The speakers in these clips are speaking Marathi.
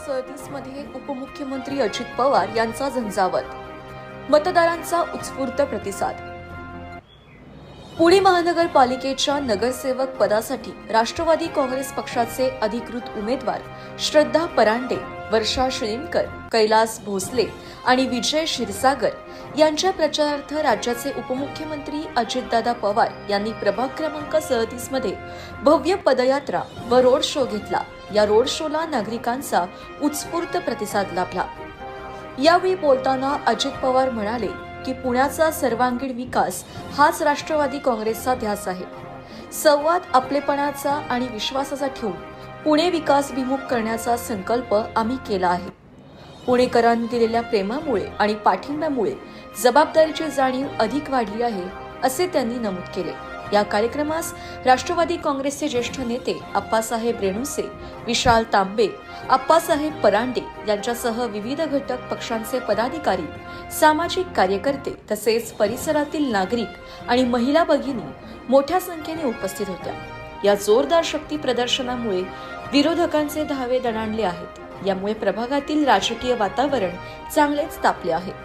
2037 मध्ये उपमुख्यमंत्री अजित पवार यांचा झंझावत, मतदारांचा उत्स्फूर्त प्रतिसाद। पुणे महानगरपालिकेच्या नगरसेवक पदासाठी राष्ट्रवादी काँग्रेस पक्षाचे अधिकृत उमेदवार श्रद्धा परांडे, वर्षा श्रीमकर, कैलास भोसले आणि विजय क्षीरसागर यांच्या प्रचारार्थ राज्याचे उपमुख्यमंत्री अजितदादा पवार यांनी प्रभाग क्रमांक 37 मध्ये भव्य पदयात्रा व रोड शो घेतला। या रोड शोला नागरिकांचा उत्स्फूर्त प्रतिसाद लाभला। यावेळी बोलताना अजित पवार म्हणाले की पुण्याचा सर्वांगीण विकास हाच राष्ट्रवादी काँग्रेसचा ध्यास आहे। संवाद, आपलेपणाचा आणि विश्वासाचा ठेवून पुणे विकासभिमुख करण्याचा संकल्प आम्ही केला आहे। पुणेकरांनी दिलेल्या प्रेमामुळे आणि पाठिंब्यामुळे जबाबदारीची जाणीव अधिक वाढली आहे, असे त्यांनी नमूद केले। या कार्यक्रमास राष्ट्रवादी काँग्रेसचे ज्येष्ठ नेते आप्पासाहेब रेणुसे, विशाल तांबे, आप्पासाहेब परांडे यांच्यासह विविध घटक पक्षांचे पदाधिकारी, सामाजिक कार्यकर्ते तसेच परिसरातील नागरिक आणि महिला भगिनी मोठ्या संख्येने उपस्थित होत्या। या जोरदार शक्ती प्रदर्शनामुळे विरोधकांचे धावे दणाणले आहेत। यामुळे प्रभागातील राजकीय वातावरण चांगलेच तापले आहे।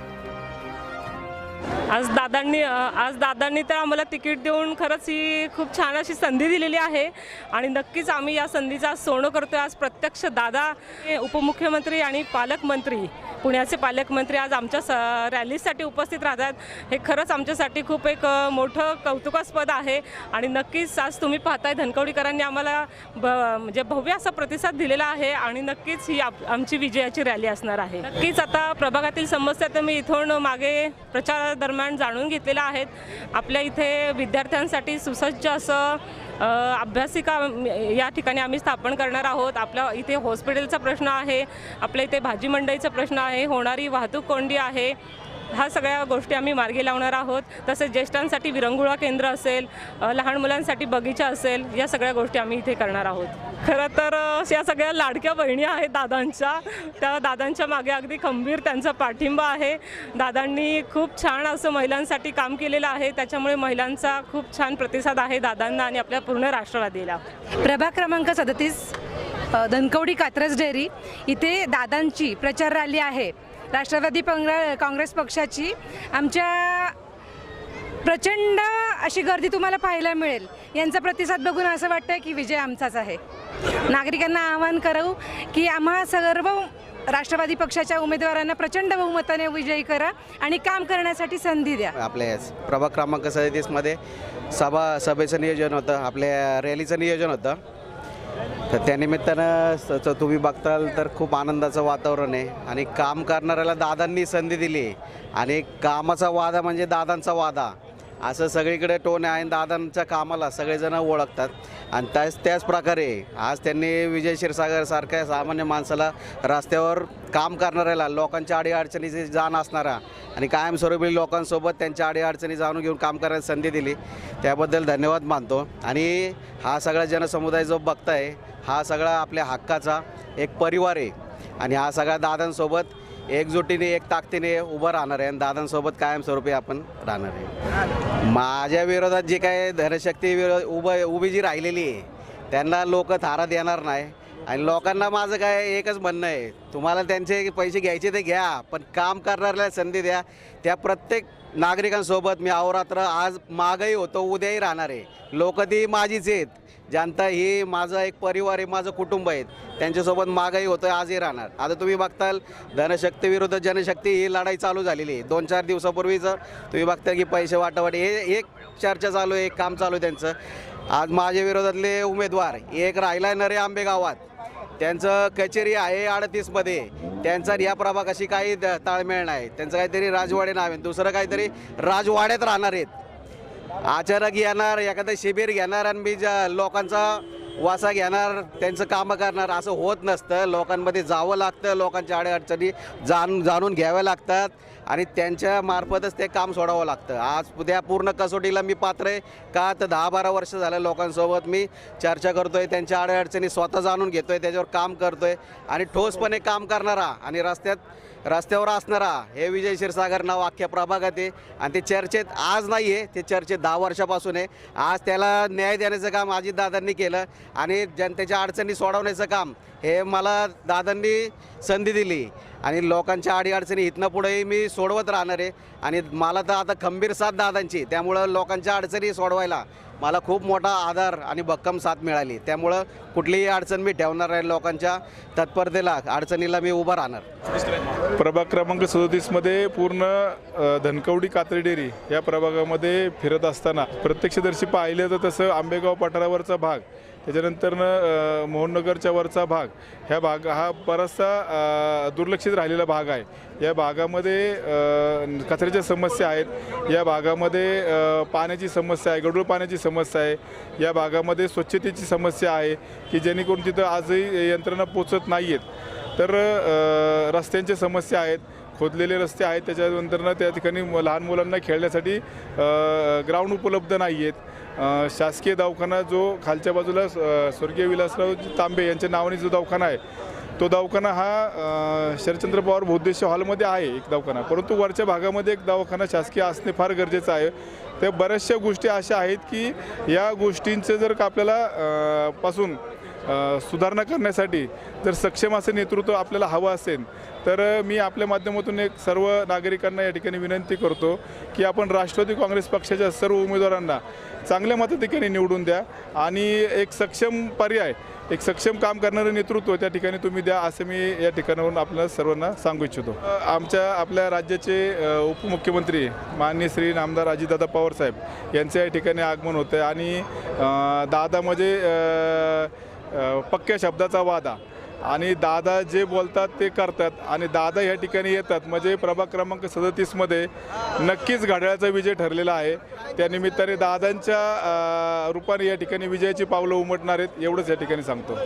आज दादांनी तर आम्हाला तिकीट देऊन खरंच ही खूप छान अशी संधी दिलेली आहे आणि नक्कीच आम्ही या संधीचा सोनं करतोय। आज प्रत्यक्ष दादा उपमुख्यमंत्री आणि पालकमंत्री, पुण्याचे पालकमंत्री आज आमच्या रॅलीसाठी उपस्थित राहतात। हे खरंच आमच्यासाठी खूप एक मोठं कौतुकास्पद आहे आणि नक्कीच आज तुम्ही पाहताय धनकवडीकरांनी आम्हाला म्हणजे भव्य असा प्रतिसाद दिलेला आहे आणि नक्कीच ही आमची विजयाची रॅली असणार आहे। नक्कीच आता प्रभागातील समस्या तर मी इथून मागे प्रचारादरम्यान जाणून घेतलेल्या आहेत। आपल्या इथे विद्यार्थ्यांसाठी सुसज्ज असं अभ्यासिका या ठिकाणी आम्ही स्थापन करणार आहोत। आपल्या इथे हॉस्पिटलचा प्रश्न आहे, आपल्या इथे भाजी मंडईचा प्रश्न आहे, होणारी वाहतूक कोंडी आहे, ह्या सगळ्या गोष्टी आम्ही मार्गी लावणार आहोत। तसेच ज्येष्ठांसाठी विरंगुळा केंद्र असेल, लहान मुलांसाठी बगीचा असेल, या सगळ्या गोष्टी आम्ही इथे करणार आहोत। खरं तर या सगळ्या लाडक्या बहिणी आहेत दादांच्या, त्या दादांच्या मागे अगदी खंबीर त्यांचा पाठिंबा आहे। दादांनी खूप छान असं महिलांसाठी काम केलेलं आहे, त्याच्यामुळे महिलांचा खूप छान प्रतिसाद आहे दादांना आणि आपल्या पूर्ण राष्ट्रवादीला। प्रभाग क्रमांक 37 धनकवडी कात्रज डेअरी इथे दादांची प्रचार रॅली आहे। राष्ट्रवादी काँग्रेस पक्षाची आमच्या प्रचंड अशी गर्दी तुम्हाला पाहायला मिळेल। यांचा प्रतिसाद बघून असं वाटतं की विजय आमचाच आहे। नागरिकांना आवाहन करू की आम्हा सर्व राष्ट्रवादी पक्षाच्या उमेदवारांना प्रचंड बहुमताने विजयी करा आणि काम करण्यासाठी संधी द्या। आपल्या प्रभाग क्रमांक 37 मध्ये सभेचं नियोजन होतं, आपल्या रॅलीचं नियोजन होतं। तर त्यानिमित्तानं तुम्ही बघताल तर खूप आनंदाचं वातावरण आहे आणि काम करणाऱ्याला दादांनी संधी दिली आणि कामाचा वादा म्हणजे दादांचा वादा असं सगळीकडे टोन आहे। दादांच्या कामाला सगळेजण ओळखतात आणि त्याच प्रकारे आज त्यांनी विजय क्षीरसागर सारख्या सामान्य माणसाला, रस्त्यावर काम करणाऱ्याला, लोकांच्या अडीअडचणीची जाण असणारा आणि कायमस्वरूपी लोकांसोबत त्यांच्या अडीअडचणी जाणून घेऊन काम करायला संधी दिली, त्याबद्दल धन्यवाद मानतो। आणि हा सगळा जनसमुदाय जो बघताय, हा सगळा आपल्या हक्काचा एक परिवार आहे आणि हा सगळा दादांसोबत एकजुटीने, एक ताकदीने उभं राहणार आहे आणि दादांसोबत कायमस्वरूपी आपण राहणार आहे। माझ्या विरोधात जे काय धनशक्ती उभी जी राहिलेली आहे त्यांना लोक थारा देणार नाही आणि लोकांना माझं काय एकच म्हणणं आहे, तुम्हाला त्यांचे पैसे घ्यायचे ते घ्या, पण काम करणाऱ्याला संधी द्या। त्या प्रत्येक नागरिकांसोबत मी अहोरात्र आज मागही होतो, उद्याही राहणार आहे। लोक ती माझीच आहेत, जनता ही माझा एक परिवार आहे, माझं कुटुंब आहे, त्यांच्यासोबत मागही होतं, आजही राहणार। आता तुम्ही बघताल धनशक्ती विरुद्ध जनशक्ती ही लढाई चालू झालेली आहे। 2-4 दिवसापूर्वीच तुम्ही बघताल की पैसे वाटावाटी हे एक चर्चा चालू आहे, एक काम चालू आहे त्यांचं। आज माझ्या विरोधातले उमेदवार एक राहिला नरे आंबे गावात, त्यांचं कचेरी आहे 38 मध्ये, त्यांचा या प्रभागाशी काही ताळमेळ नाही, त्यांचं काहीतरी राजवाडे नाव आहे, दुसरं काहीतरी राजवाड्यात राहणार आहेत। अचानक येणार, एखादं शिबिर घेणार आणि मी लोकांचा वासा घेणार, त्यांचं कामं करणार, असं होत नसतं। लोकांमध्ये जावं लागतं, लोकांच्या अडीअडचणी जाणून घ्याव्या लागतात आणि त्यांच्या मार्फतच ते काम सोडावं लागतं. आज उद्या पूर्ण कसोटीला मी पात्र आहे का, तर 10-12 वर्ष झालं लोकांसोबत मी चर्चा करतो आहे, त्यांच्या अडचणी स्वतः जाणून घेतो आहे, त्याच्यावर काम करतो आहे आणि ठोसपणे काम करणारा आणि रस्त्यावर असणारा हे विजय क्षीरसागर नाव अख्ख्या प्रभागात आहे. आणि ते चर्चेत आज नाही आहे, ते चर्चेत 10 वर्षापासून आहे. आज त्याला न्याय देण्याचं काम अजितदादांनी केलं आणि जनतेच्या अडचणी सोडवण्याचं काम हे मला दादांनी संधी दिली आणि लोकांच्या अडीअडचणी इथनं पुढेही मी सोडवत राहणार आहे. आणि मला तर आता खंबीर साथ दादांची, त्यामुळं लोकांच्या अडचणी सोडवायला मला खूप मोठा आधार आणि भक्कम साथ मिळाली. त्यामुळं कुठलीही अडचण मी ठेवणार आहे, लोकांच्या तत्परतेला अडचणीला मी उभं राहणार. प्रभाग क्रमांक 37मध्ये पूर्ण धनकवडी कात्री डेअरी या प्रभागामध्ये फिरत असताना प्रत्यक्षदर्शी पाहिलं तर तसं आंबेगाव पठारावरचा भाग, त्याच्यानंतरनं मोहननगरच्या वरचा भाग, ह्या भाग हा बराचसा दुर्लक्षित राहिलेला भाग आहे. या भागामध्ये कचऱ्याच्या समस्या आहेत, या भागामध्ये पाण्याची समस्या आहे, गढूळ पाण्याची समस्या आहे, या भागामध्ये स्वच्छतेची समस्या आहे की जेणेकरून तिथं आजही यंत्रणा पोचत नाही आहेत. तर रस्त्यांच्या समस्या आहेत, खोदलेले रस्ते आहेत, त्याच्यानंतरनं त्या ठिकाणी लहान मुलांना खेळण्यासाठी ग्राउंड उपलब्ध नाही आहेत. शासकीय दवाखाना जो खालच्या बाजूला स्वर्गीय विलासराव तांबे यांच्या नावाने जो दवाखाना आहे, तो दवाखाना हा शरदचंद्र पवार बहुउद्देशीय हॉलमध्ये आहे एक दवाखाना, परंतु वरच्या भागामध्ये एक दवाखाना शासकीय असणे फार गरजेचं आहे. त्या बऱ्याचशा गोष्टी अशा आहेत की या गोष्टींचं जर का आपल्याला पासून सुधारणा करण्यासाठी जर सक्षम असं नेतृत्व आपल्याला हवं असेल तर मी आपल्या माध्यमातून एक सर्व नागरिकांना या ठिकाणी विनंती करतो की आपण राष्ट्रवादी काँग्रेस पक्षाच्या सर्व उमेदवारांना चांगल्या मताधिक्याने निवडून द्या आणि एक सक्षम पर्याय, एक सक्षम काम करणारं नेतृत्व त्या ठिकाणी तुम्ही द्या, असं मी या ठिकाणावरून आपल्याला सर्वांना सांगू इच्छितो. आपल्या राज्याचे उपमुख्यमंत्री माननीय श्री नामदार अजितदादा पवारसाहेब यांचं या ठिकाणी आगमन होतं आहे आणि दादा म्हणजे पक्क्या शब्दाचा वादा आणि दादा जे बोलतात ते करतात आणि दादा ह्या ठिकाणी येतात म्हणजे प्रभाग क्रमांक 37मध्ये नक्कीच घड्याळाचा विजय ठरलेला आहे. त्यानिमित्ताने दादांच्या रूपाने या ठिकाणी विजयाची पावलं उमटणार आहेत, एवढंच या ठिकाणी सांगतो.